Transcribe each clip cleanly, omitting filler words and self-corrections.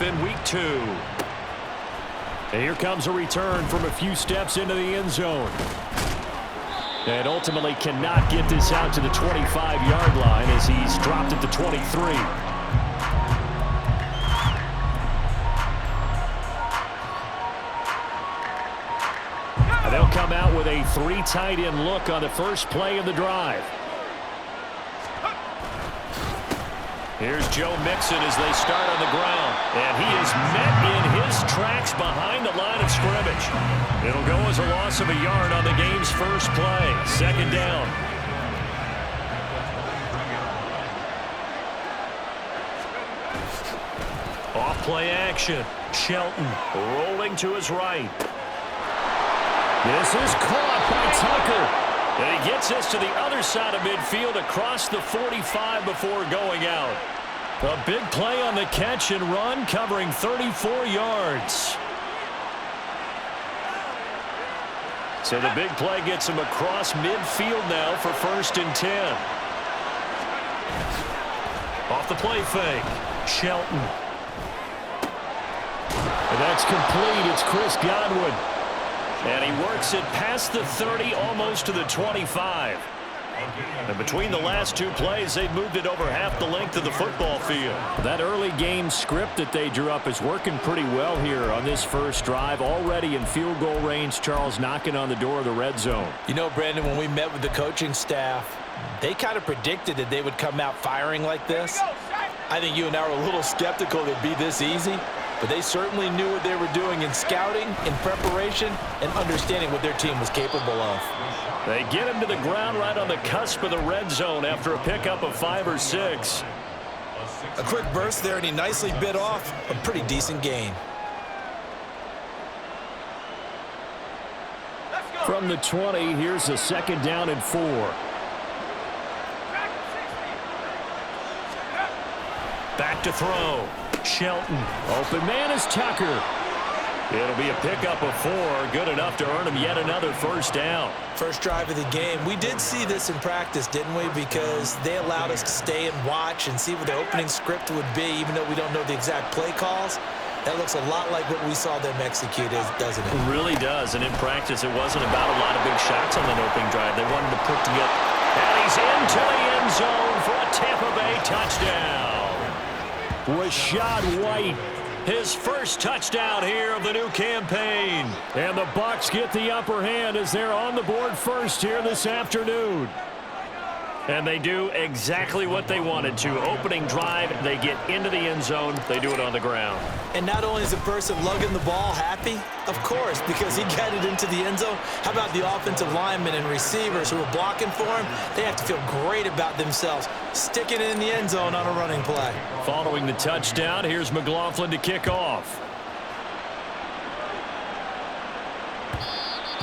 in week 2. And here comes a return from a few steps into the end zone. And ultimately cannot get this out to the 25-yard line as he's dropped at the 23. They'll come out with a 3 tight end look on the first play of the drive. Here's Joe Mixon as they start on the ground. And he is met in his tracks behind the line of scrimmage. It'll go as a loss of a yard on the game's first play. 2nd down. Off play action. Shelton rolling to his right. This is caught by Tucker. And he gets this to the other side of midfield across the 45 before going out. A big play on the catch and run, covering 34 yards. So the big play gets him across midfield now for 1st and 10. Off the play fake. Shelton. And that's complete. It's Chris Godwin. And he works it past the 30, almost to the 25. And between the last 2 plays, they've moved it over half the length of the football field. That early game script that they drew up is working pretty well here on this first drive. Already in field goal range, Charles knocking on the door of the red zone. You know, Brandon, when we met with the coaching staff, they kind of predicted that they would come out firing like this. I think you and I were a little skeptical it'd be this easy. But they certainly knew what they were doing in scouting, in preparation, and understanding what their team was capable of. They get him to the ground right on the cusp of the red zone after a pickup of 5 or 6. A quick burst there, and he nicely bit off a pretty decent gain. From the 20, here's a 2nd down and 4. Back to throw. Shelton. Open man is Tucker. It'll be a pickup of 4. Good enough to earn him yet another 1st down. First drive of the game. We did see this in practice, didn't we? Because they allowed us to stay and watch and see what the opening script would be, even though we don't know the exact play calls. That looks a lot like what we saw them execute, doesn't it? It really does. And in practice, it wasn't about a lot of big shots on that opening drive. They wanted to put together. And he's into the end zone for a Tampa Bay touchdown. Rashad White, his first touchdown here of the new campaign. And the Bucs get the upper hand as they're on the board first here this afternoon. And they do exactly what they wanted to. Opening drive, they get into the end zone. They do it on the ground. And not only is the person lugging the ball happy, of course, because he got it into the end zone. How about the offensive linemen and receivers who are blocking for him? They have to feel great about themselves, sticking it in the end zone on a running play. Following the touchdown, here's McLaughlin to kick off.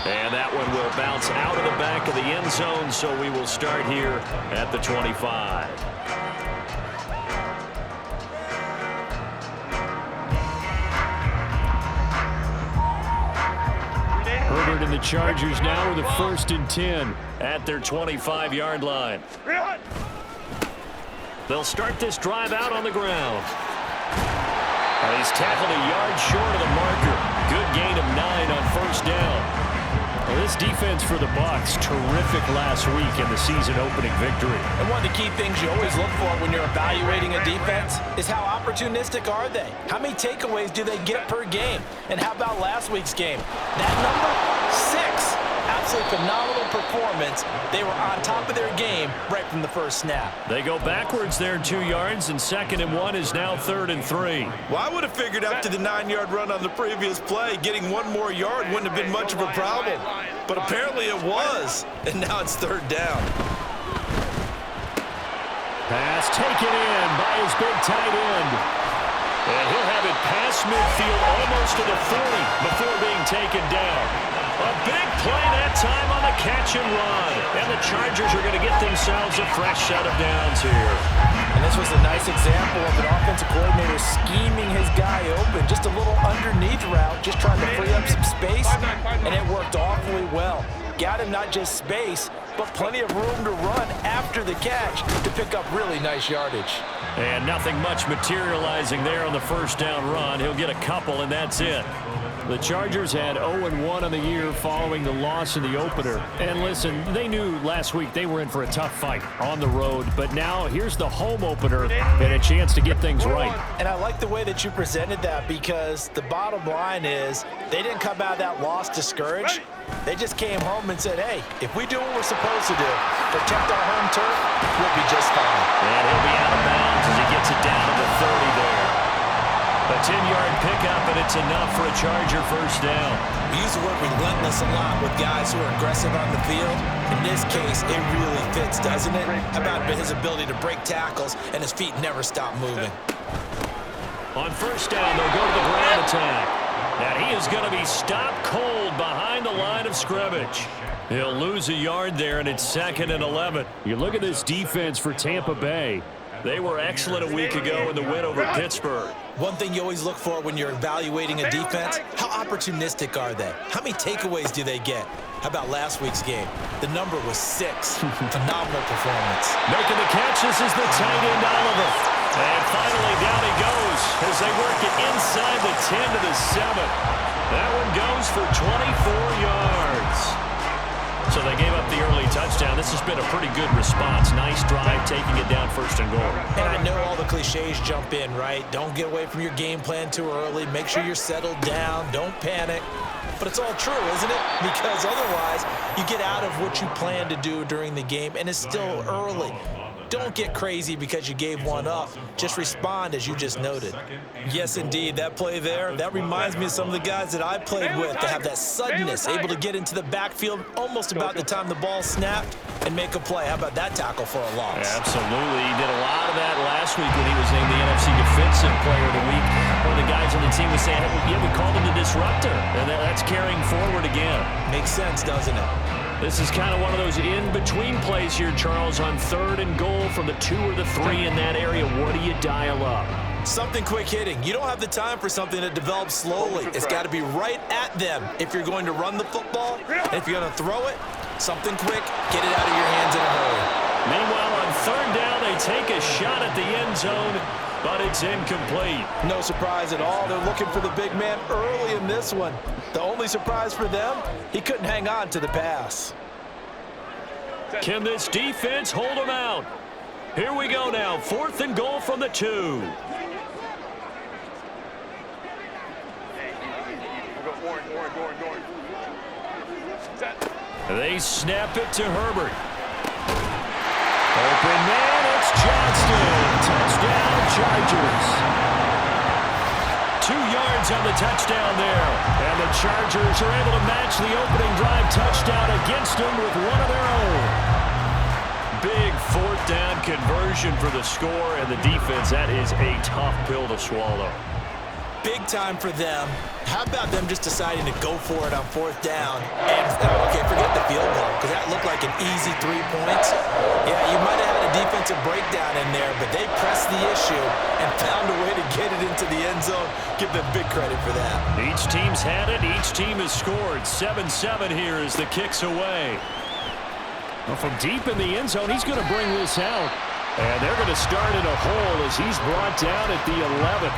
And that one will bounce out of the back of the end zone, so we will start here at the 25. Herbert and the Chargers now with a 1st and 10 at their 25-yard line. They'll start this drive out on the ground. And he's tackled a yard short of the marker. Good gain of 9 on 1st down. Well, this defense for the Bucs, terrific last week in the season-opening victory. And one of the key things you always look for when you're evaluating a defense is how opportunistic are they? How many takeaways do they get per game? And how about last week's game? That number, 6. Absolutely phenomenal performance. They were on top of their game right from the first snap. They go backwards there 2 yards, and 2nd and 1 is now 3rd and 3. Well, I would have figured after the 9-yard run on the previous play, getting 1 more yard wouldn't have been much of a problem. But apparently it was, and now it's 3rd down. Pass taken in by his big tight end. And he'll have it past midfield almost to the 40 before being taken down. A big play that time on the catch and run. And the Chargers are going to get themselves a fresh set of downs here. And this was a nice example of an offensive coordinator scheming his guy open. Just a little underneath route, just trying to free up some space. And it worked awfully well. Got him not just space, but plenty of room to run after the catch to pick up really nice yardage. And nothing much materializing there on the first down run. He'll get a couple, and that's it. The Chargers had 0-1 on the year following the loss in the opener. And listen, they knew last week they were in for a tough fight on the road. But now here's the home opener and a chance to get things right. And I like the way that you presented that, because the bottom line is they didn't come out of that loss discouraged. They just came home and said, hey, if we do what we're supposed to do, protect our home turf, we'll be just fine. And he'll be out of bounds as he gets it down to the 30 there. A 10-yard pickup, and it's enough for a Charger first down. We use the word relentless a lot with guys who are aggressive on the field. In this case, it really fits, doesn't it? How about his ability to break tackles and his feet never stop moving? On first down, they'll go to the ground attack. And he is going to be stopped cold behind the line of scrimmage. He'll lose a yard there, and it's 2nd and 11. You look at this defense for Tampa Bay. They were excellent a week ago in the win over Pittsburgh. One thing you always look for when you're evaluating a defense, how opportunistic are they? How many takeaways do they get? How about last week's game? The number was 6. Phenomenal performance. Making the catch, this is the tight end, Oliver. And finally, down he goes as they work it inside the 10 to the 7. That one goes for 24 yards. So they gave up the early touchdown. This has been a pretty good response. Nice drive, taking it down 1st and goal. And I know all the cliches jump in, right? Don't get away from your game plan too early. Make sure you're settled down. Don't panic. But it's all true, isn't it? Because otherwise, you get out of what you plan to do during the game, and it's still early. Don't get crazy because you gave one up. Just respond as you just noted. Yes, indeed. That play there, that reminds me of some of the guys that I played with that have that suddenness, able to get into the backfield almost about the time the ball snapped and make a play. How about that tackle for a loss? Yeah, absolutely. He did a lot of that last week when he was named the NFC Defensive Player of the Week. One of the guys on the team was saying, yeah, we called him the disruptor. And that's carrying forward again. Makes sense, doesn't it? This is kind of one of those in-between plays here, Charles, on 3rd and goal from the 2 or the 3 in that area. What do you dial up? Something quick hitting. You don't have the time for something that develops slowly. It's got to be right at them if you're going to run the football. And if you're going to throw it, something quick, get it out of your hands in a hurry. Meanwhile, on 3rd down, they take a shot at the end zone, but it's incomplete. No surprise at all. They're looking for the big man early in this one. The only surprise for them, he couldn't hang on to the pass. Can this defense hold him out? Here we go now. 4th and goal from the 2. They snap it to Herbert. Open man, it's Johnston. Touchdown, Chargers. 2 yards on the touchdown there. And the Chargers are able to match the opening drive touchdown against them with one of their own. Big 4th down conversion for the score, and the defense, that is a tough pill to swallow. Big time for them. How about them just deciding to go for it on 4th down? And, okay, forget the field goal, because that looked like an easy 3 points. Yeah, you might have had a defensive breakdown in there, but they pressed the issue and found a way to get it into the end zone. Give them big credit for that. Each team's had it. Each team has scored. 7-7 here as the kick's away. Well, from deep in the end zone, he's going to bring this out. And they're going to start in a hole as he's brought down at the 11.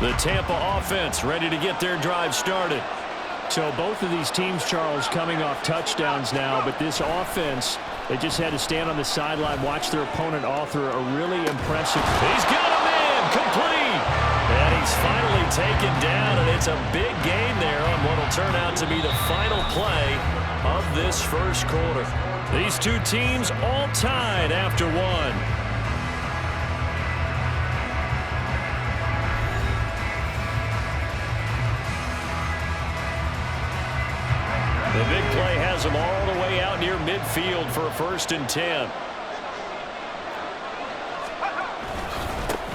The Tampa offense ready to get their drive started. So both of these teams, Charles, coming off touchdowns now, but this offense, they just had to stand on the sideline, watch their opponent author a really impressive. He's got a man complete. And he's finally taken down, and it's a big gain there on what will turn out to be the final play of this first quarter. These two teams all tied after one. The big play has them all the way out near midfield for a 1st and 10.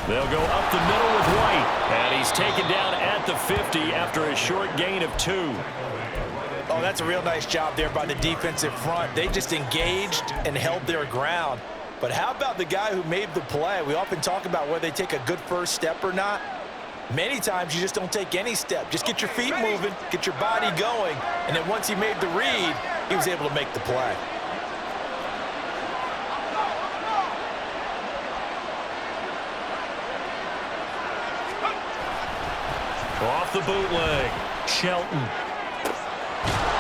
They'll go up the middle with White. And he's taken down at the 50 after a short gain of 2. Oh, that's a real nice job there by the defensive front. They just engaged and held their ground. But how about the guy who made the play? We often talk about whether they take a good first step or not. Many times you just don't take any step. Just get your feet moving, get your body going, and then once he made the read, he was able to make the play. Off the bootleg, Shelton.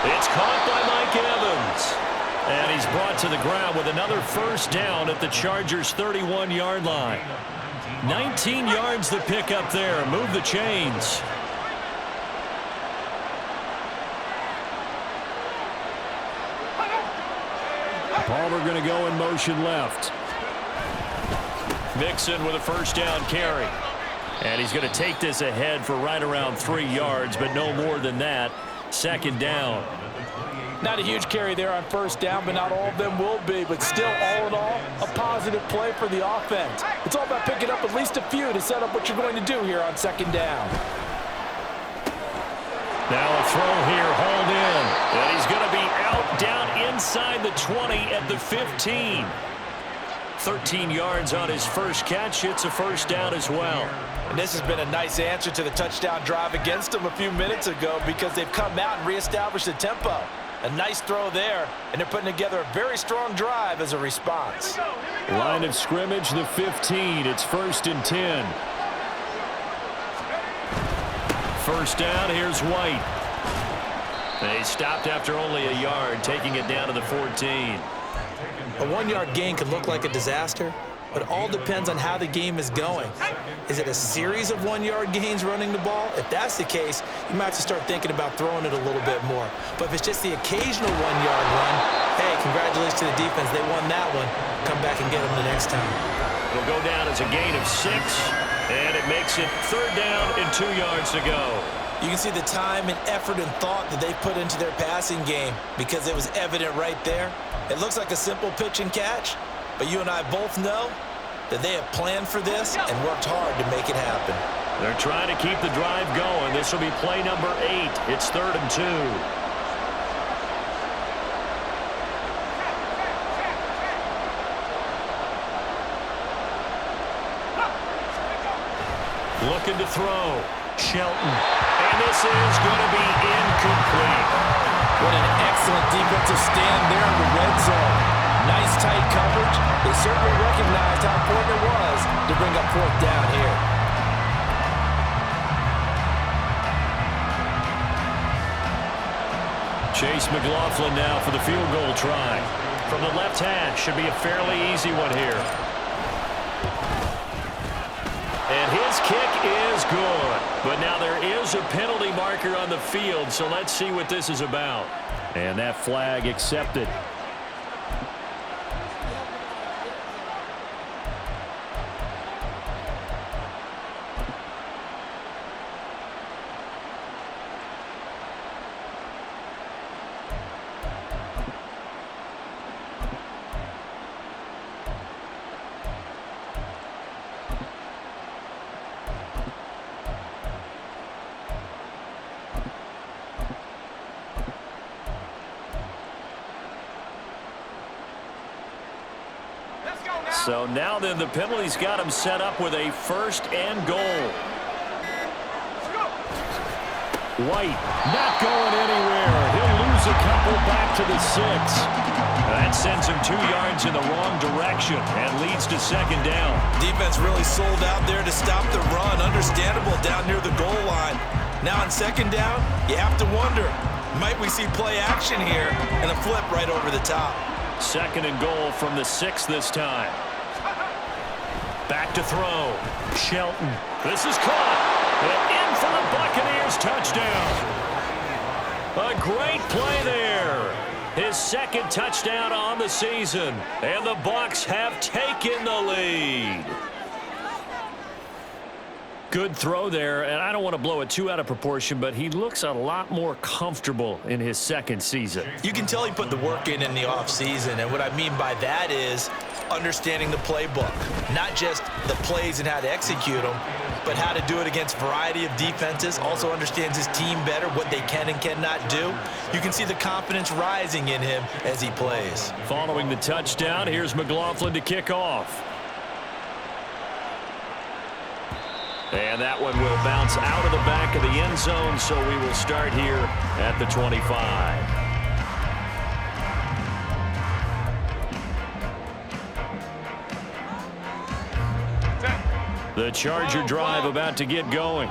It's caught by Mike Evans. And he's brought to the ground with another first down at the Chargers' 31-yard line. 19 yards to pick up there. Move the chains. Palmer going to go in motion left. Mixon with a first down carry. And he's going to take this ahead for right around 3 yards, but no more than that. Second down. Not a huge carry there on first down, but not all of them will be. But still, all in all, a positive play for the offense. It's all about picking up at least a few to set up what you're going to do here on second down. Now a throw here, hauled in. And he's going to be out down inside the 20 at the 15. 13 yards on his first catch. It's a first down as well. And this has been a nice answer to the touchdown drive against them a few minutes ago because they've come out and reestablished the tempo. A nice throw there, and they're putting together a very strong drive as a response. Line of scrimmage, the 15. It's 1st and 10. First down, here's White. They stopped after only a yard, taking it down to the 14. A 1-yard gain could look like a disaster, but it all depends on how the game is going. Is it a series of 1-yard gains running the ball? If that's the case, you might have to start thinking about throwing it a little bit more. But if it's just the occasional 1-yard run, hey, congratulations to the defense. They won that one. Come back and get them the next time. It'll go down as a gain of 6, and it makes it 3rd down and 2 yards to go. You can see the time and effort and thought that they put into their passing game because it was evident right there. It looks like a simple pitch and catch, but you and I both know that they have planned for this and worked hard to make it happen. They're trying to keep the drive going. This will be play number 8. It's 3rd and 2. Looking to throw. Shelton. And this is going to be incomplete. What an excellent defensive stand there in the red zone. Nice tight coverage. They certainly recognized how important it was to bring up 4th down here. Chase McLaughlin now for the field goal try. From the left hash, should be a fairly easy one here. And his kick is good. But now there is a penalty marker on the field, so let's see what this is about. And that flag accepted. So now then the penalty's got him set up with a 1st and goal. White not going anywhere. He'll lose a couple back to the 6. That sends him 2 yards in the wrong direction and leads to 2nd down. Defense really sold out there to stop the run. Understandable down near the goal line. Now on 2nd down, you have to wonder, might we see play action here and a flip right over the top? 2nd and goal from the 6 this time. Back to throw. Shelton. This is caught. And in for the Buccaneers touchdown. A great play there. His 2nd touchdown on the season. And the Bucs have taken the lead. Good throw there, and I don't want to blow it too out of proportion, but he looks a lot more comfortable in his second season. You can tell he put the work in the offseason, and what I mean by that is understanding the playbook. Not just the plays and how to execute them, but how to do it against a variety of defenses. Also understands his team better, what they can and cannot do. You can see the confidence rising in him as he plays. Following the touchdown, here's McLaughlin to kick off. And that one will bounce out of the back of the end zone, so we will start here at the 25. The Charger drive about to get going.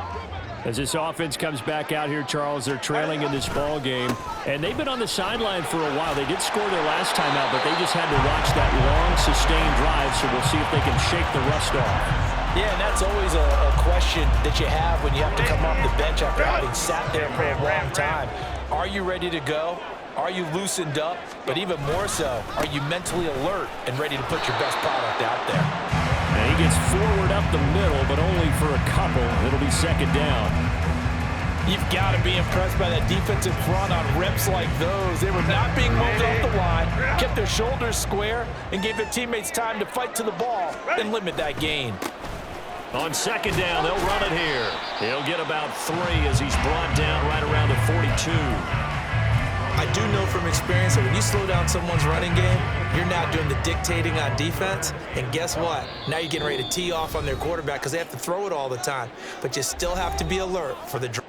As this offense comes back out here, Charles, they're trailing in this ball game, and they've been on the sideline for a while. They did score their last time out, but they just had to watch that long, sustained drive, so we'll see if they can shake the rust off. Yeah, and that's always a question that you have when you have to come off the bench after having sat there for a long time. Are you ready to go? Are you loosened up? But even more so, are you mentally alert and ready to put your best product out there? And he gets forward up the middle, but only for a couple. It'll be second down. You've got to be impressed by that defensive front on reps like those. They were not being moved off the line, kept their shoulders square, and gave their teammates time to fight to the ball and limit that gain. On second down, they'll run it here. He'll get about 3 as he's brought down right around the 42. I do know from experience that when you slow down someone's running game, you're now doing the dictating on defense. And guess what? Now you're getting ready to tee off on their quarterback because they have to throw it all the time. But you still have to be alert for the drive.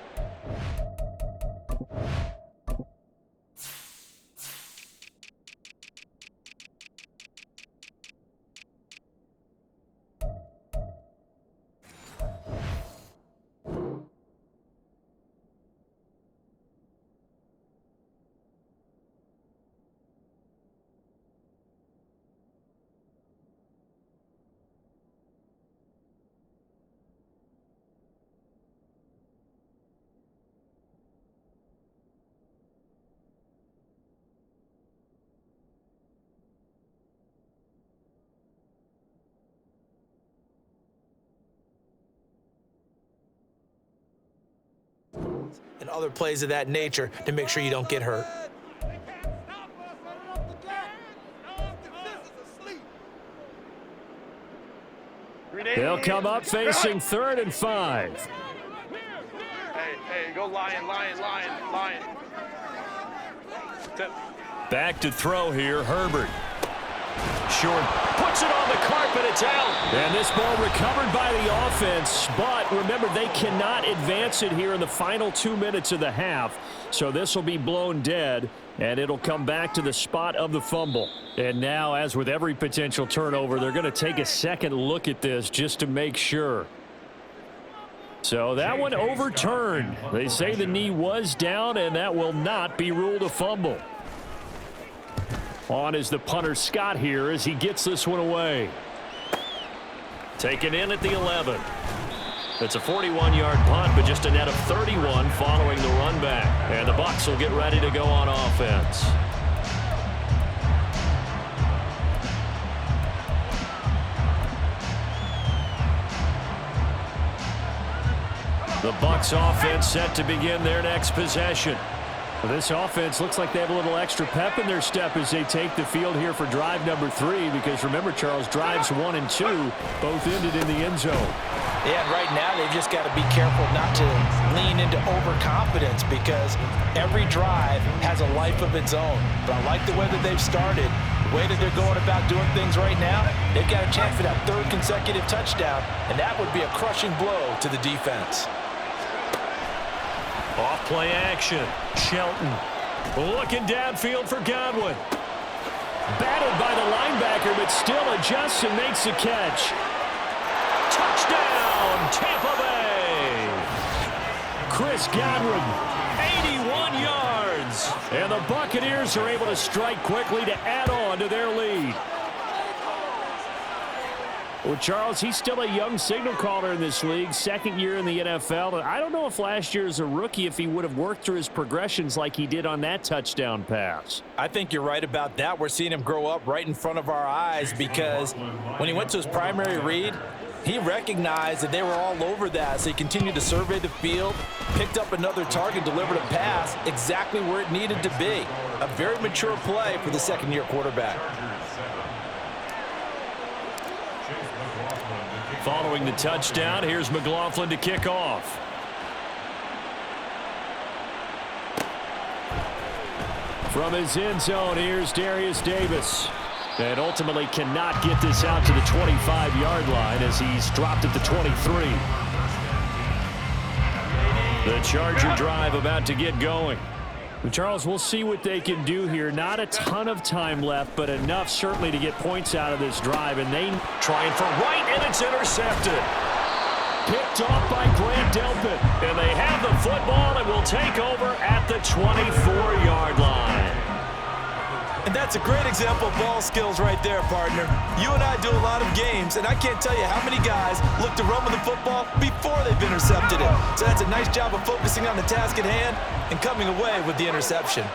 And other plays of that nature to make sure you don't get hurt. They'll come up facing 3rd and 5. Hey, go lion. Back to throw here, Herbert. Short, puts it on the carpet, it's out. And this ball recovered by the offense, but remember, they cannot advance it here in the final 2 minutes of the half. So this will be blown dead, and it'll come back to the spot of the fumble. And now, as with every potential turnover, they're going to take a second look at this just to make sure. So that one overturned. They say the knee was down, and that will not be ruled a fumble. On is the punter Scott here as he gets this one away. Taken in at the 11. It's a 41-yard punt, but just a net of 31 following the run back. And the Bucs will get ready to go on offense. The Bucs offense set to begin their next possession. Well, this offense looks like they have a little extra pep in their step as they take the field here for drive number 3, because remember, Charles, drives 1 and 2 both ended in the end zone. Yeah, and right now they've just got to be careful not to lean into overconfidence, because every drive has a life of its own. But I like the way that they've started, the way that they're going about doing things right now. They've got a chance for that 3rd consecutive touchdown, and that would be a crushing blow to the defense. Off play action. Shelton looking downfield for Godwin. Battled by the linebacker, but still adjusts and makes the catch. Touchdown, Tampa Bay. Chris Godwin, 81 yards. And the Buccaneers are able to strike quickly to add on to their lead. Well, Charles, he's still a young signal caller in this league, 2nd year in the NFL. I don't know if last year as a rookie, if he would have worked through his progressions like he did on that touchdown pass. I think you're right about that. We're seeing him grow up right in front of our eyes, because when he went to his primary read, He recognized that they were all over that, so he continued to survey the field, picked up another target, delivered a pass exactly where it needed to be. A very mature play for the second-year quarterback. Following the touchdown, here's McLaughlin to kick off. From his end zone, here's Darius Davis. And ultimately cannot get this out to the 25-yard line as he's dropped at the 23. The Charger drive about to get going. Charles, we'll see what they can do here. Not a ton of time left, but enough certainly to get points out of this drive. And they trying for right, and it's intercepted. Picked off by Grant Delpit. And they have the football and will take over at the 24-yard line. And that's a great example of ball skills right there, partner. You and I do a lot of games, and I can't tell you how many guys look to run with the football before they've intercepted it. So that's a nice job of focusing on the task at hand and coming away with the interception.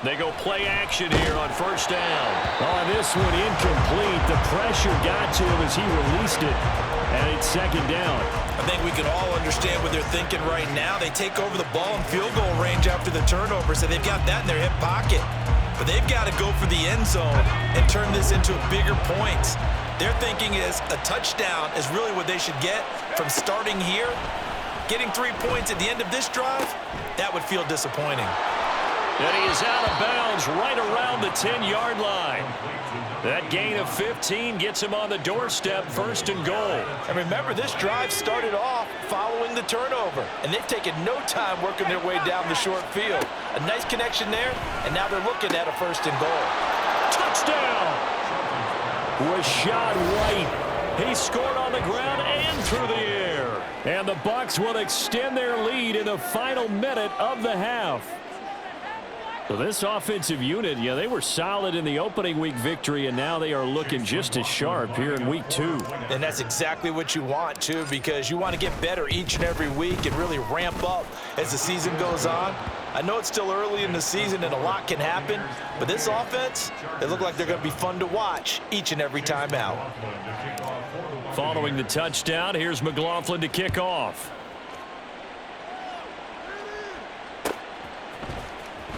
They go play action here on first down. Oh, this one incomplete. The pressure got to him as he released it, and it's second down. I think we can all understand what they're thinking right now. They take over the ball in field goal range after the turnover, so they've got that in their hip pocket. But they've got to go for the end zone and turn this into bigger points. Their thinking is a touchdown is really what they should get from starting here. Getting 3 points at the end of this drive, that would feel disappointing. And he is out of bounds right around the 10-yard line. That gain of 15 gets him on the doorstep, first and goal. And remember, this drive started off following the turnover, and they've taken no time working their way down the short field. A nice connection there, and now they're looking at a first and goal. Touchdown! Rashad White. He scored on the ground and through the air. And the Bucs will extend their lead in the final minute of the half. So this offensive unit, yeah, they were solid in the opening week victory, and now they are looking just as sharp here in week 2. And that's exactly what you want, too, because you want to get better each and every week and really ramp up as the season goes on. I know it's still early in the season and a lot can happen, but this offense, they look like they're going to be fun to watch each and every time out. Following the touchdown, here's McLaughlin to kick off.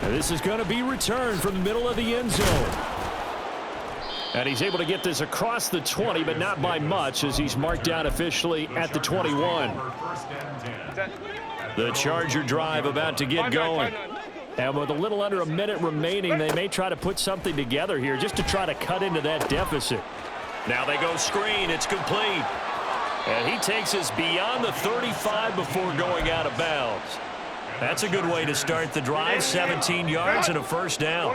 And this is going to be returned from the middle of the end zone. And he's able to get this across the 20, but not by much, as he's marked down officially at the 21. The Charger drive about to get going. And with a little under a minute remaining, they may try to put something together here just to try to cut into that deficit. Now they go screen. It's complete. And he takes us beyond the 35 before going out of bounds. That's a good way to start the drive. 17 yards and a first down.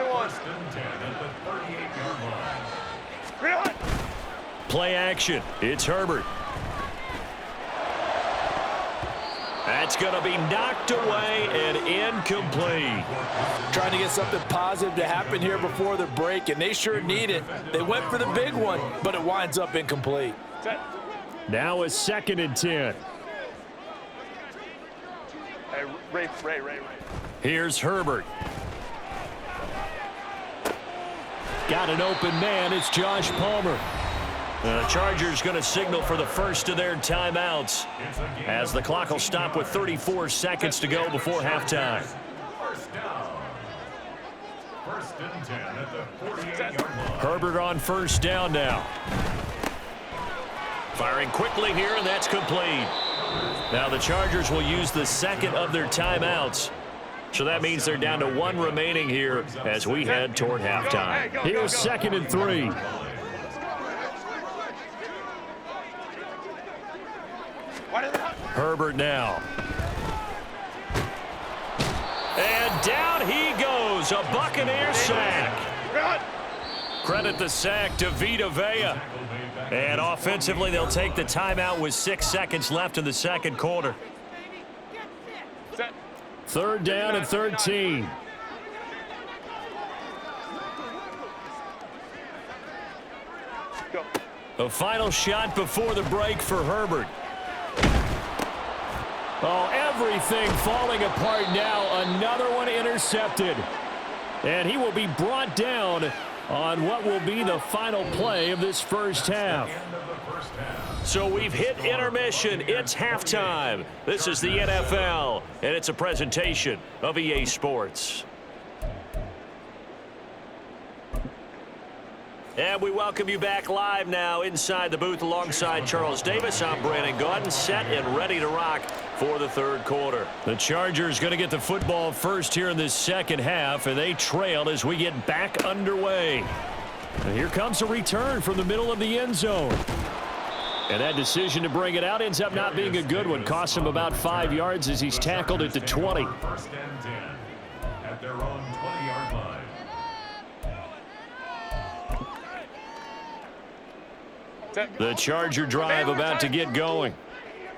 Play action. It's Herbert. That's going to be knocked away and incomplete. Trying to get something positive to happen here before the break, and they sure need it. They went for the big one, but it winds up incomplete. Now it's 2nd and 10. Ray. Here's Herbert. Got an open man. It's Josh Palmer. The Chargers going to signal for the first of their timeouts as the clock will stop with 34 seconds to go before halftime. Herbert on first down now. Firing quickly here, and that's complete. Now the Chargers will use the second of their timeouts. So that means they're down to 1 remaining here as we head toward halftime. Here's 2nd and 3. Herbert now. And down he goes. A Buccaneer sack. Credit the sack to Vita Vea. And offensively, they'll take the timeout with 6 seconds left in the second quarter. 3rd down and 13. A final shot before the break for Herbert. Oh, everything falling apart now. Another one intercepted. And he will be brought down on what will be the final play of this first half. So we've hit intermission. It's halftime. This is the NFL, and it's a presentation of EA Sports. And we welcome you back live now inside the booth alongside Charles Davis. I'm Brandon Gaudin, set and ready to rock for the third quarter. The Chargers going to get the football first here in this second half, and they trail as we get back underway. And here comes a return from the middle of the end zone. And that decision to bring it out ends up not being a good one. Costs him about 5 yards as he's tackled at the 20. First and 10 at their own 20-yard line. The Charger drive about to get going.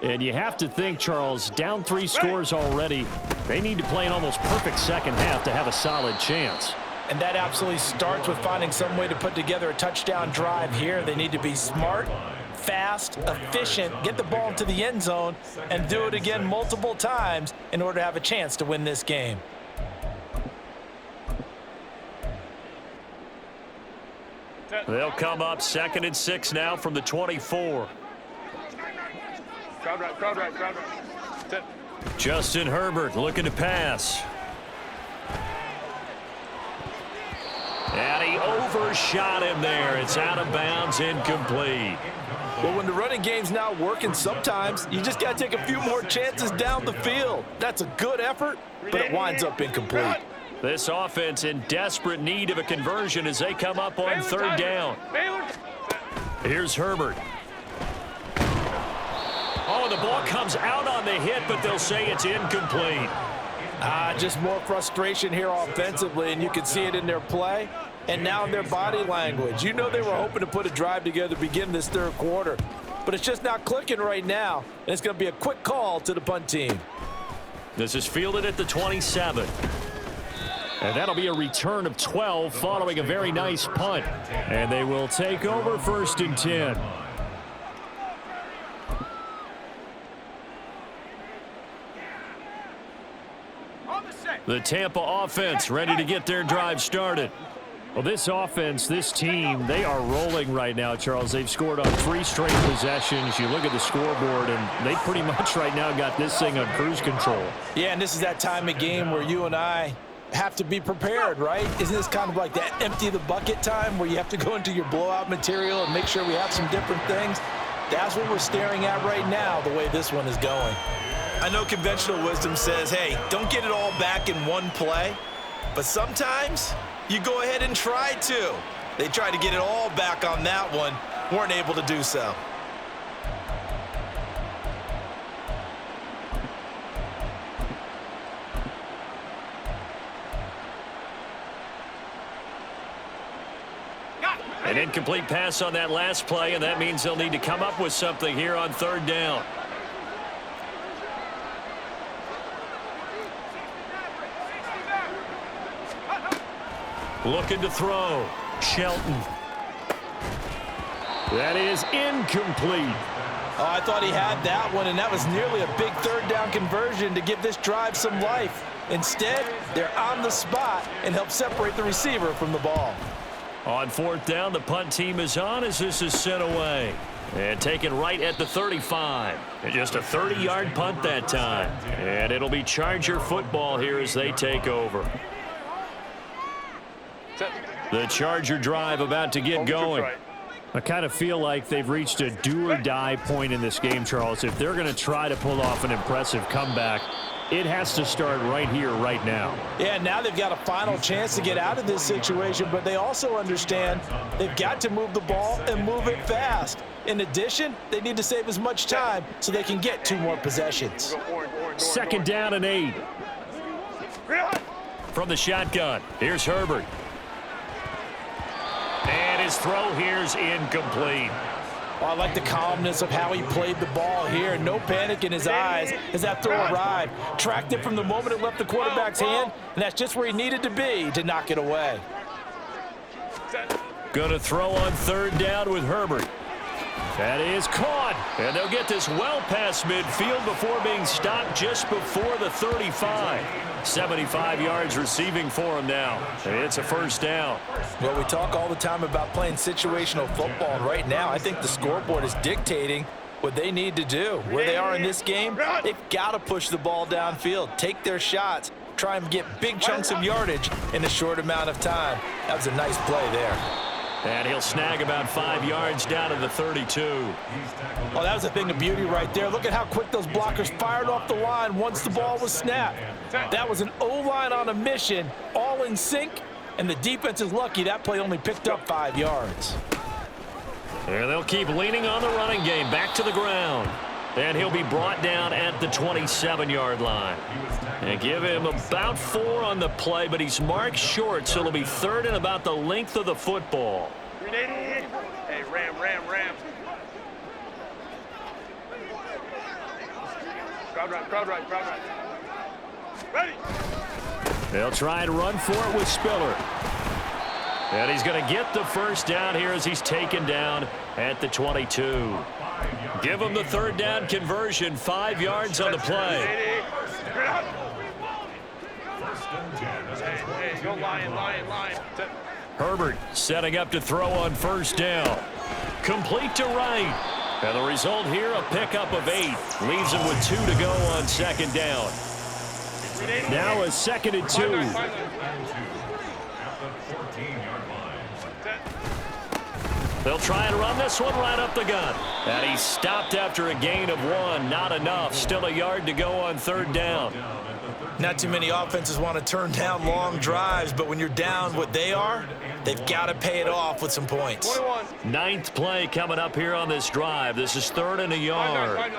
And you have to think, Charles, down 3 scores already. They need to play an almost perfect second half to have a solid chance. And that absolutely starts with finding some way to put together a touchdown drive here. They need to be smart, fast, efficient, get the ball into the end zone, and do it again multiple times in order to have a chance to win this game. They'll come up 2nd and 6 now from the 24. Crowd right. Justin Herbert looking to pass. And he overshot him there. It's out of bounds, incomplete. Well, when the running game's not working, sometimes you just got to take a few more chances down the field. That's a good effort, but it winds up incomplete. This offense in desperate need of a conversion as they come up on 3rd down. Here's Herbert. Oh, the ball comes out on the hit, but they'll say it's incomplete. Just more frustration here offensively, and you can see it in their play and now in their body language. You know they were hoping to put a drive together to begin this third quarter, but it's just not clicking right now, and it's going to be a quick call to the punt team. This is fielded at the 27. And that'll be a return of 12 following a very nice punt. And they will take over 1st and 10. The Tampa offense ready to get their drive started. Well, this offense, this team, they are rolling right now, Charles. They've scored on 3 straight possessions. You look at the scoreboard, and they pretty much right now got this thing on cruise control. Yeah, and this is that time of game where you and I have to be prepared, right? Isn't this kind of like that empty the bucket time where you have to go into your blowout material and make sure we have some different things? That's what we're staring at right now, the way this one is going. I know conventional wisdom says, hey, don't get it all back in one play, but sometimes you go ahead and try to. They tried to get it all back on that one, weren't able to do so. An incomplete pass on that last play, and that means they'll need to come up with something here on 3rd down. Looking to throw. Shelton. That is incomplete. Oh, I thought he had that one, and that was nearly a big 3rd down conversion to give this drive some life. Instead, they're on the spot and help separate the receiver from the ball. On 4th down, the punt team is on as this is sent away. And taken right at the 35. And just a 30-yard punt that time. And it'll be Charger football here as they take over. The Charger drive about to get going. I kind of feel like they've reached a do-or-die point in this game, Charles. If they're going to try to pull off an impressive comeback, it has to start right here, right now. Yeah, now they've got a final chance to get out of this situation, but they also understand they've got to move the ball and move it fast. In addition, they need to save as much time so they can get 2 more possessions. 2nd down and 8. From the shotgun, here's Herbert. And his throw here's incomplete. Oh, I like the calmness of how he played the ball here. No panic in his eyes as that throw arrived. Tracked it from the moment it left the quarterback's hand, and that's just where he needed to be to knock it away. Going to throw on 3rd down with Herbert. That is caught. And they'll get this well past midfield before being stopped just before the 35. 75 yards receiving for him now. It's a first down. Well, we talk all the time about playing situational football. And right now, I think the scoreboard is dictating what they need to do. Where they are in this game, they've got to push the ball downfield, take their shots, try and get big chunks of yardage in a short amount of time. That was a nice play there. And he'll snag about 5 yards down to the 32. Oh, that was a thing of beauty right there. Look at how quick those blockers fired off the line once the ball was snapped. That was an O-line on a mission, all in sync, and the defense is lucky that play only picked up 5 yards. And they'll keep leaning on the running game back to the ground. And he'll be brought down at the 27-yard line. And give him about 4 on the play, but he's marked short, so it'll be third and about the length of the football. Hey, Ram. Crowd right. Ready. They'll try and run for it with Spiller. And he's going to get the first down here as he's taken down at the 22. Give him the third down conversion, 5 yards on the play. Hey, go Lion. Herbert setting up to throw on first down. Complete to right. And the result here, a pickup of 8. Leaves him with 2 to go on second down. Now a 2nd and 2. They'll try and run this one right up the gut. And he's stopped after a gain of 1. Not enough. Still a yard to go on third down. Not too many offenses want to turn down long drives, but when you're down what they are, they've got to pay it off with some points. 9th play coming up here on this drive. This is 3rd and a yard.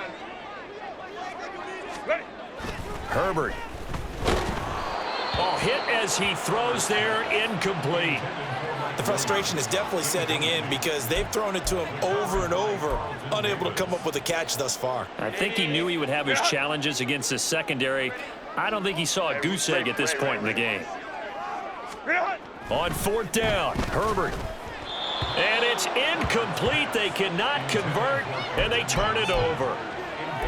Herbert. Oh, hit as he throws there, incomplete. The frustration is definitely setting in because they've thrown it to him over and over, unable to come up with a catch thus far. I think he knew he would have his challenges against the secondary. I don't think he saw a goose egg at this point in the game. On 4th down, Herbert. And it's incomplete. They cannot convert, and they turn it over.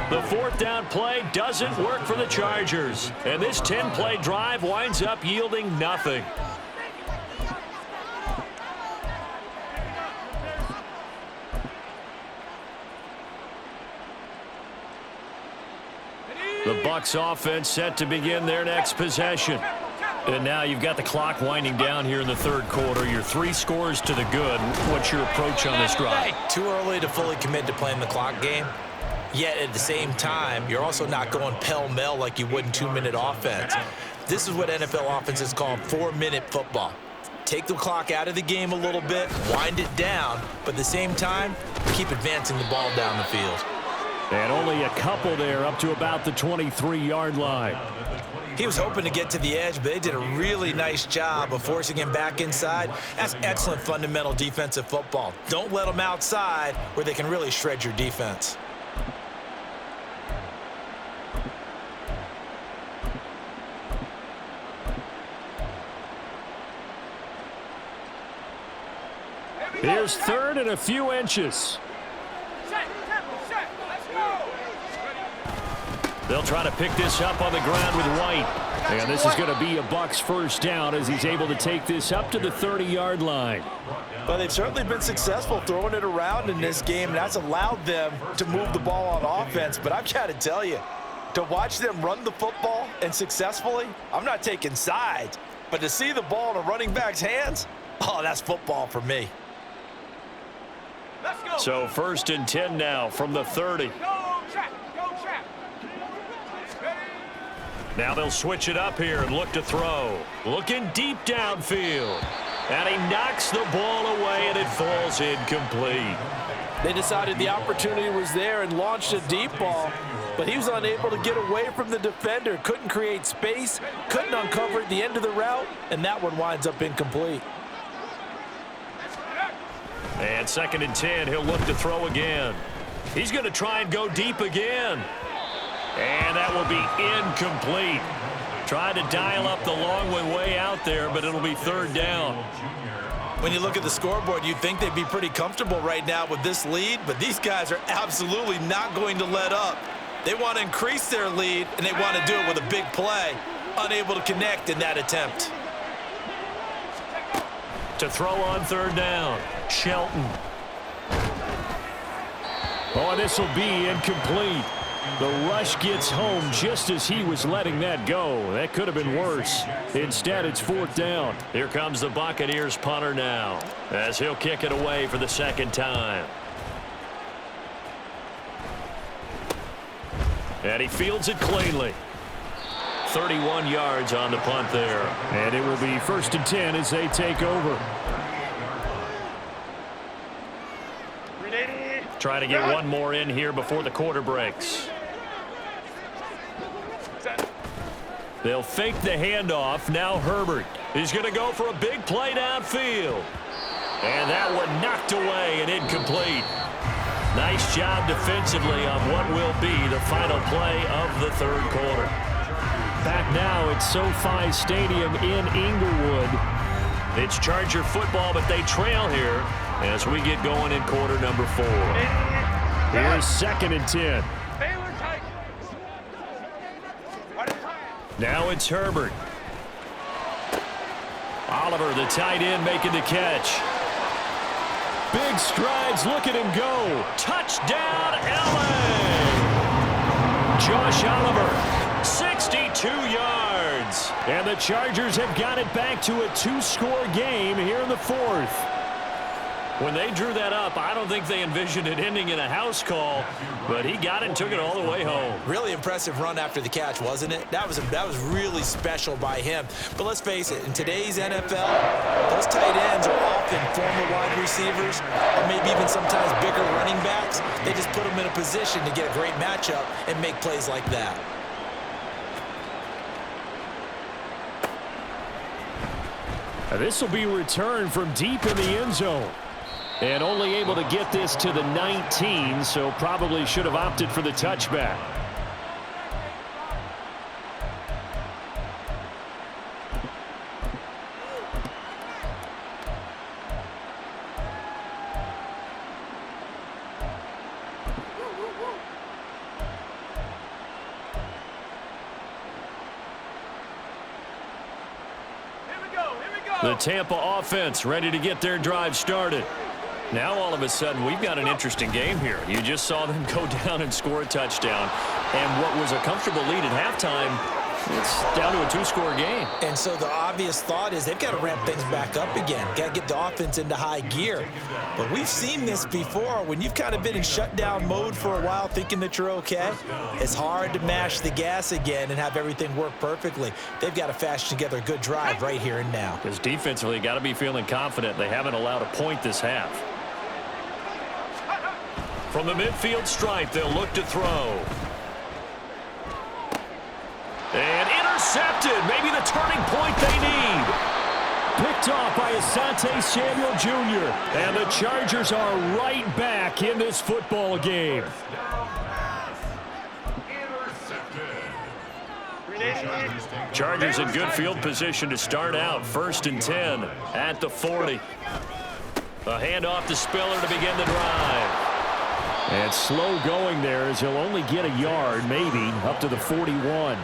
The 4th down play doesn't work for the Chargers. And this 10-play drive winds up yielding nothing. The Bucs offense set to begin their next possession. And now you've got the clock winding down here in the 3rd quarter. You're 3 scores to the good. What's your approach on this drive? Too early to fully commit to playing the clock game. Yet at the same time, you're also not going pell-mell like you would in 2-minute offense. This is what NFL offenses call 4-minute football. Take the clock out of the game a little bit, wind it down, but at the same time, keep advancing the ball down the field. And only a couple there up to about the 23-yard line. He was hoping to get to the edge, but they did a really nice job of forcing him back inside. That's excellent fundamental defensive football. Don't let them outside where they can really shred your defense. Here's 3rd and a few inches. They'll try to pick this up on the ground with White. And this is going to be a Bucs first down as he's able to take this up to the 30-yard line. Well, they've certainly been successful throwing it around in this game, and that's allowed them to move the ball on offense. But I've got to tell you, to watch them run the football and successfully, I'm not taking sides, but to see the ball in a running back's hands, oh, that's football for me. So 1st and 10 now from the 30. Now they'll switch it up here and look to throw. Looking deep downfield. And he knocks the ball away, and it falls incomplete. They decided the opportunity was there and launched a deep ball, but he was unable to get away from the defender. Couldn't create space, couldn't uncover at the end of the route, and that one winds up incomplete. And 2nd and 10, he'll look to throw again. He's going to try and go deep again. And that will be incomplete. Tried to dial up the long way out there, but it'll be 3rd down. When you look at the scoreboard, you'd think they'd be pretty comfortable right now with this lead, but these guys are absolutely not going to let up. They want to increase their lead, and they want to do it with a big play. Unable to connect in that attempt. To throw on third down, Shelton. Oh, this will be incomplete. The rush gets home just as he was letting that go. That could have been worse. Instead, it's fourth down. Here comes the Buccaneers punter now, as he'll kick it away for the second time. And he fields it cleanly. 31 yards on the punt there. And it will be 1st and 10 as they take over. Trying to get one more in here before the quarter breaks. They'll fake the handoff. Now Herbert is going to go for a big play downfield. And that one knocked away and incomplete. Nice job defensively on what will be the final play of the third quarter. Back now at SoFi Stadium in Inglewood. It's Charger football, but they trail here as we get going in quarter number 4. Here's 2nd and 10. Now it's Herbert. Oliver, the tight end, making the catch. Big strides, look at him go. Touchdown, LA! Josh Oliver, 62 yards. And the Chargers have got it back to a 2-score game here in the 4th. When they drew that up, I don't think they envisioned it ending in a house call, but he got it and took it all the way home. Really impressive run after the catch, wasn't it? That was really special by him. But let's face it, in today's NFL, those tight ends are often former wide receivers or maybe even sometimes bigger running backs. They just put them in a position to get a great matchup and make plays like that. This will be returned from deep in the end zone. And only able to get this to the 19, so probably should have opted for the touchback. The Tampa offense ready to get their drive started. Now all of a sudden we've got an interesting game here. You just saw them go down and score a touchdown. And what was a comfortable lead at halftime, it's down to a 2-score game. And so the obvious thought is they've got to ramp things back up again. Got to get the offense into high gear. But we've seen this before. When you've kind of been in shutdown mode for a while thinking that you're okay, it's hard to mash the gas again and have everything work perfectly. They've got to fashion together a good drive right here and now. Because defensively, got to be feeling confident. They haven't allowed a point this half. From the midfield stripe, they'll look to throw. And intercepted. Maybe the turning point they need. Picked off by Asante Samuel Jr. And the Chargers are right back in this football game. Chargers in good field position to start out. 1st and 10 at the 40. A handoff to Spiller to begin the drive. And slow going there as he'll only get a yard, maybe, up to the 41.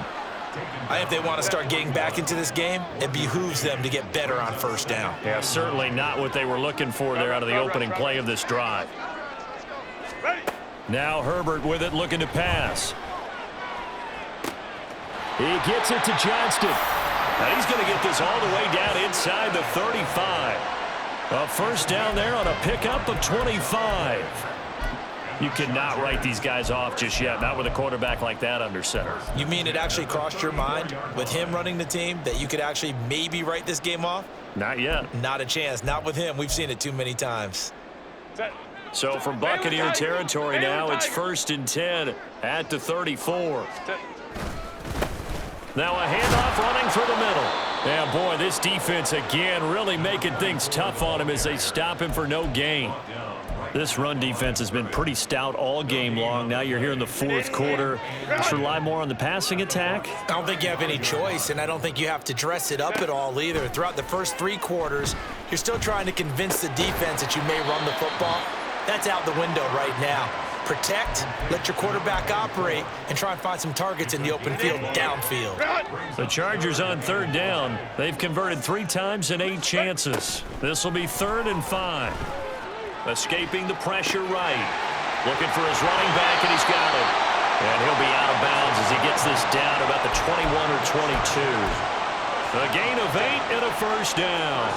I think if they want to start getting back into this game, it behooves them to get better on 1st down. Yeah, certainly not what they were looking for there out of the opening play of this drive. Now Herbert with it, looking to pass. He gets it to Johnston. Now he's going to get this all the way down inside the 35. A 1st down there on a pickup of 25. You cannot write these guys off just yet, not with a quarterback like that under center. You mean it actually crossed your mind with him running the team that you could actually maybe write this game off? Not yet. Not a chance. Not with him. We've seen it too many times. So from Buccaneer territory now, it's 1st and 10 at the 34. Now a handoff running through the middle. Yeah, boy, this defense again really making things tough on him as they stop him for no gain. This run defense has been pretty stout all game long. Now you're here in the fourth quarter. Just rely more on the passing attack. I don't think you have any choice, and I don't think you have to dress it up at all either. Throughout the first 3 quarters, you're still trying to convince the defense that you may run the football. That's out the window right now. Protect, let your quarterback operate, and try and find some targets in the open field downfield. The Chargers on 3rd down. They've converted 3 times in 8 chances. This will be 3rd and 5. Escaping the pressure right. Looking for his running back, and he's got it. And he'll be out of bounds as he gets this down about the 21 or 22. A gain of 8 and a first down.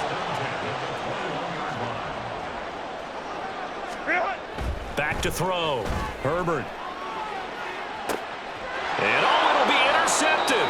Back to throw. Herbert. And it'll be intercepted.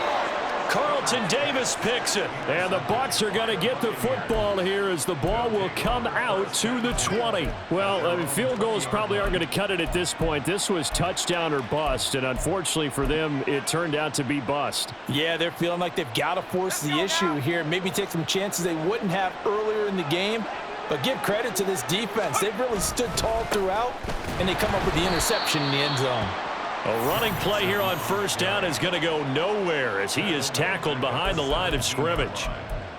Carlton Davis picks it. And the Bucs are going to get the football here as the ball will come out to the 20. Well, I mean, field goals probably aren't going to cut it at this point. This was touchdown or bust, and unfortunately for them, it turned out to be bust. Yeah, they're feeling like they've got to force the issue here, maybe take some chances they wouldn't have earlier in the game. But give credit to this defense. They've really stood tall throughout, and they come up with the interception in the end zone. A running play here on 1st down is going to go nowhere as he is tackled behind the line of scrimmage.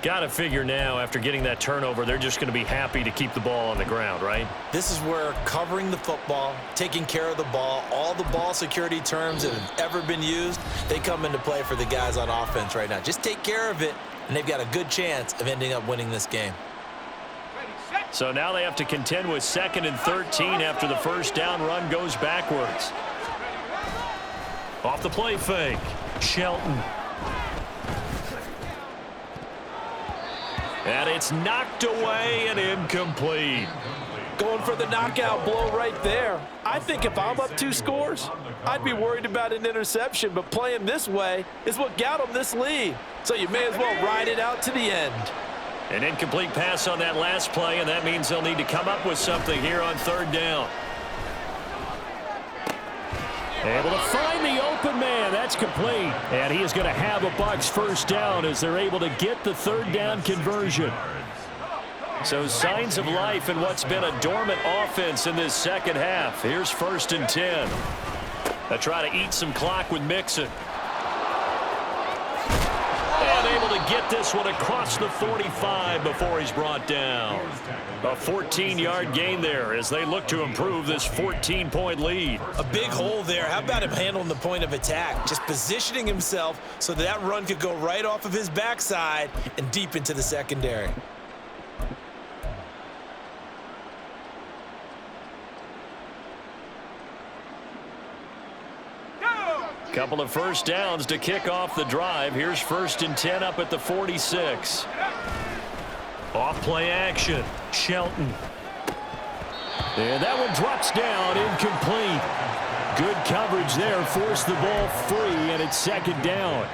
Got to figure now, after getting that turnover, they're just going to be happy to keep the ball on the ground, right? This is where covering the football, taking care of the ball, all the ball security terms that have ever been used, they come into play for the guys on offense right now. Just take care of it, and they've got a good chance of ending up winning this game. So now they have to contend with 2nd and 13 after the 1st down run goes backwards. Off the play fake. Shelton. And it's knocked away and incomplete. Going for the knockout blow right there. I think if I'm up 2 scores, I'd be worried about an interception, but playing this way is what got them this lead. So you may as well ride it out to the end. An incomplete pass on that last play, and that means they'll need to come up with something here on 3rd down. Able to find the open man. That's complete. And he is going to have a Bucs 1st down as they're able to get the 3rd down conversion. So signs of life in what's been a dormant offense in this 2nd half. Here's 1st and 10. They try to eat some clock with Mixon. And able to get this one across the 45 before he's brought down. A 14-yard gain there as they look to improve this 14-point lead. A big hole there. How about him handling the point of attack? Just positioning himself so that run could go right off of his backside and deep into the secondary. Couple of 1st downs to kick off the drive. Here's 1st and 10 up at the 46. Off play action. Shelton. And that one drops down, incomplete. Good coverage there, forced the ball free, and it's 2nd down.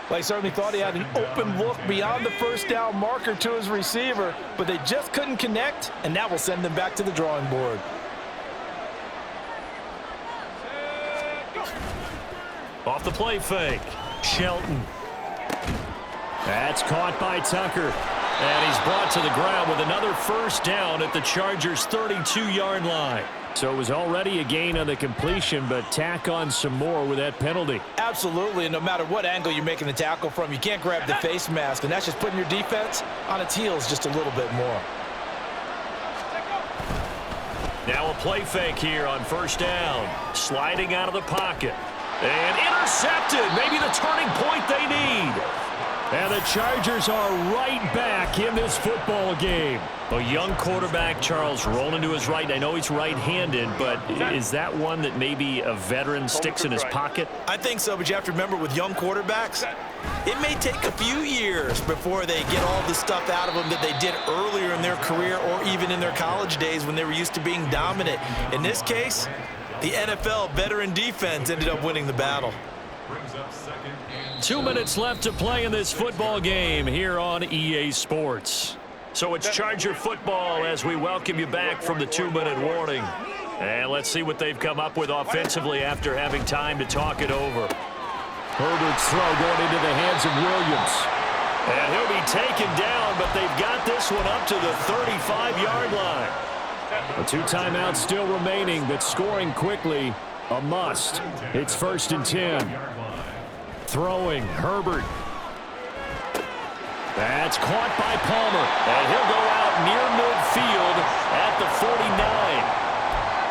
Well, he certainly thought he had an open look beyond the 1st down marker to his receiver, but they just couldn't connect, and that will send them back to the drawing board. Off the play fake. Shelton. That's caught by Tucker. And he's brought to the ground with another 1st down at the Chargers' 32-yard line. So it was already a gain on the completion, but tack on some more with that penalty. Absolutely, and no matter what angle you're making the tackle from, you can't grab the face mask, and that's just putting your defense on its heels just a little bit more. Now a play fake here on 1st down. Sliding out of the pocket. And intercepted. Maybe the turning point they need. And the Chargers are right back in this football game. A young quarterback, Charles, rolling to his right. I know he's right-handed, but is that one that maybe a veteran sticks in his pocket? I think so, but you have to remember with young quarterbacks, it may take a few years before they get all the stuff out of them that they did earlier in their career or even in their college days when they were used to being dominant. In this case, the NFL veteran defense ended up winning the battle. 2 minutes left to play in this football game here on EA Sports. So it's Charger football as we welcome you back from the 2-minute warning. And let's see what they've come up with offensively after having time to talk it over. Herbert's throw going into the hands of Williams. And he'll be taken down, but they've got this one up to the 35-yard line. The 2 timeouts still remaining, but scoring quickly, a must. It's 1st and 10. Throwing, Herbert. That's caught by Palmer, and he'll go out near midfield at the 49.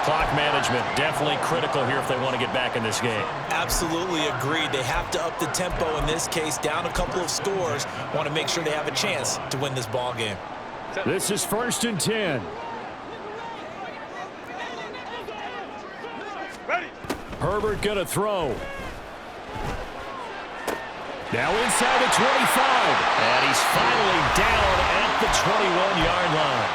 Clock management definitely critical here if they want to get back in this game. Absolutely agreed. They have to up the tempo in this case, down a couple of scores. Want to make sure they have a chance to win this ball game. This is 1st and 10. Ready. Herbert gonna throw. Now inside the 25. And he's finally down at the 21-yard line.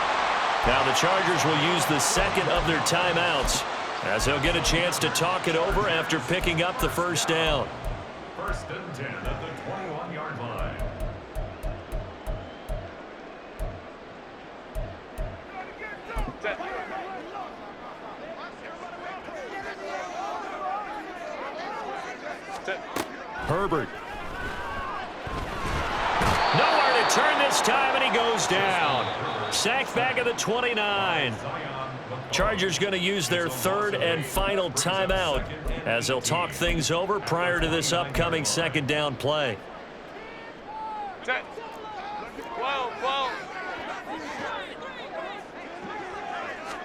Now the Chargers will use the second of their timeouts as they'll get a chance to talk it over after picking up the 1st down. 1st and 10 at the 21-yard line. Set. Set. Herbert. Nowhere to turn this time, and he goes down. Sacked back at the 29. Chargers going to use their 3rd and final timeout as they'll talk things over prior to this upcoming 2nd down play. Set. 12.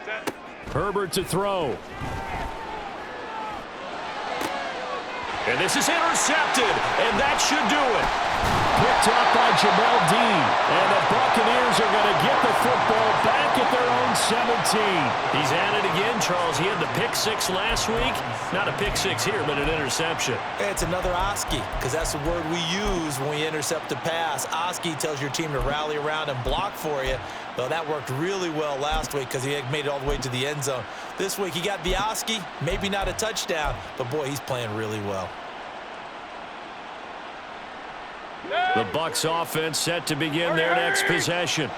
Set. Herbert to throw. And this is intercepted, and that should do it. Picked up by Jamel Dean. And the Buccaneers are going to get the football back at their own 17. He's at it again, Charles. He had the pick 6 last week. Not a pick 6 here, but an interception. It's another Oski, because that's the word we use when we intercept a pass. Oski tells your team to rally around and block for you. Well, that worked really well last week because he had made it all the way to the end zone. This week he got the Oski, maybe not a touchdown, but boy, he's playing really well. The Bucs offense set to begin their next possession.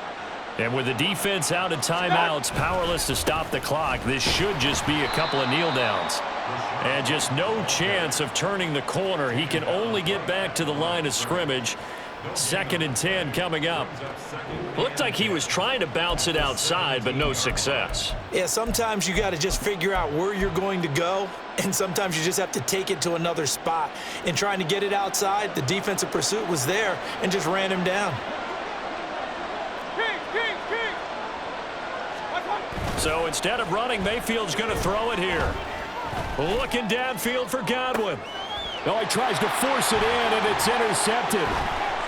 And with the defense out of timeouts, powerless to stop the clock, this should just be a couple of kneel downs. And just no chance of turning the corner. He can only get back to the line of scrimmage. 2nd and 10 coming up. Looked like he was trying to bounce it outside, but no success. Yeah, sometimes you got to just figure out where you're going to go, and sometimes you just have to take it to another spot. In trying to get it outside, the defensive pursuit was there and just ran him down. So instead of running, Mayfield's going to throw it here. Looking downfield for Godwin. Oh, he tries to force it in, and it's intercepted.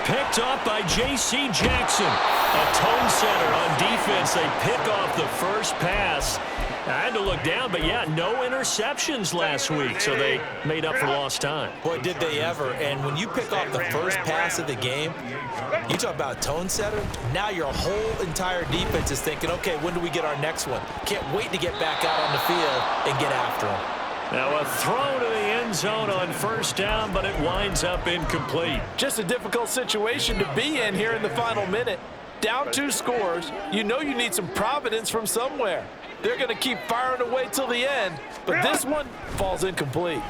Picked off by J.C. Jackson. A tone setter on defense. They pick off the first pass. I had to look down, but yeah, no interceptions last week, so they made up for lost time. Boy, did they ever. And when you pick off the first pass of the game, you talk about a tone setter. Now your whole entire defense is thinking, okay, when do we get our next one? Can't wait to get back out on the field and get after them. Now a throw to the end zone on 1st down, but it winds up incomplete. Just a difficult situation to be in here in the final minute. Down 2 scores. You know you need some providence from somewhere. They're going to keep firing away till the end, but this one falls incomplete.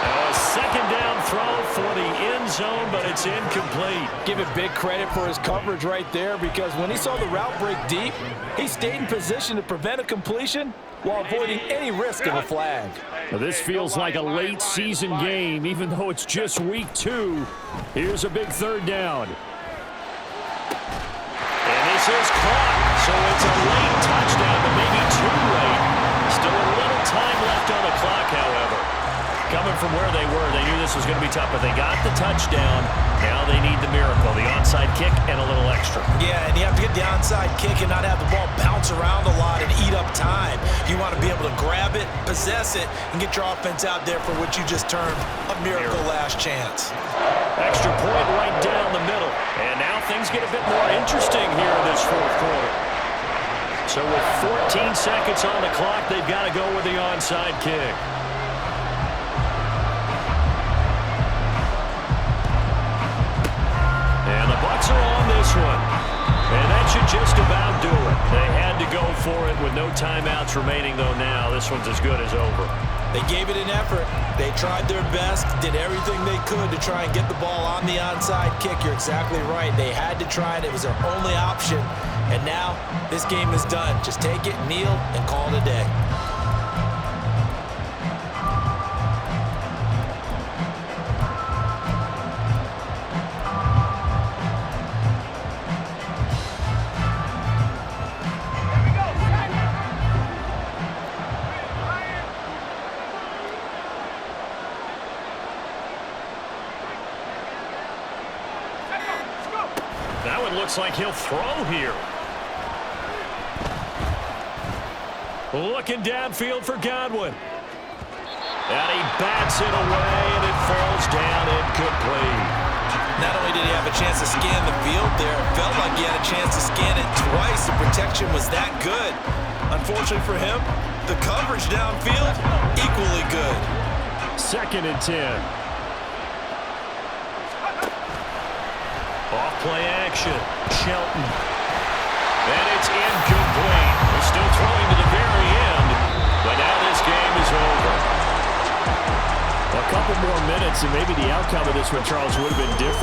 Now a 2nd down throw for the end zone, but it's incomplete. Give it big credit for his coverage right there, because when he saw the route break deep, he stayed in position to prevent a completion while avoiding any risk of a flag. Now, this feels like a late season game, even though it's just week 2. Here's a big 3rd down. And this is caught, so it's a late touchdown, but maybe too late. Still a little time left on the clock, however. Coming from where they were, they knew this was going to be tough, but they got the touchdown. Now they need the miracle, the onside kick and a little extra. Yeah, and you have to get the onside kick and not have the ball bounce around a lot and eat up time. You want to be able to grab it, possess it, and get your offense out there for what you just termed a miracle last chance. Extra point right down the middle. And now things get a bit more interesting here in this 4th quarter. So with 14 seconds on the clock, they've got to go with the onside kick. And the Bucs are on this one. And that should just about do it. They had to go for it with no timeouts remaining, though now. This one's as good as over. They gave it an effort. They tried their best, did everything they could to try and get the ball on the onside kick. You're exactly right. They had to try it. It was their only option. And now this game is done. Just take it, kneel, and call it a day. Now it looks like he'll throw here. Looking downfield for Godwin. And he bats it away, and it falls down incomplete. Not only did he have a chance to scan the field there, it felt like he had a chance to scan it twice. The protection was that good. Unfortunately for him, the coverage downfield, equally good. 2nd and 10. Off-play action. Shelton. And it's incomplete. They're still throwing to the very end, but now this game is over. A couple more minutes, and maybe the outcome of this one, Charles, would have been different.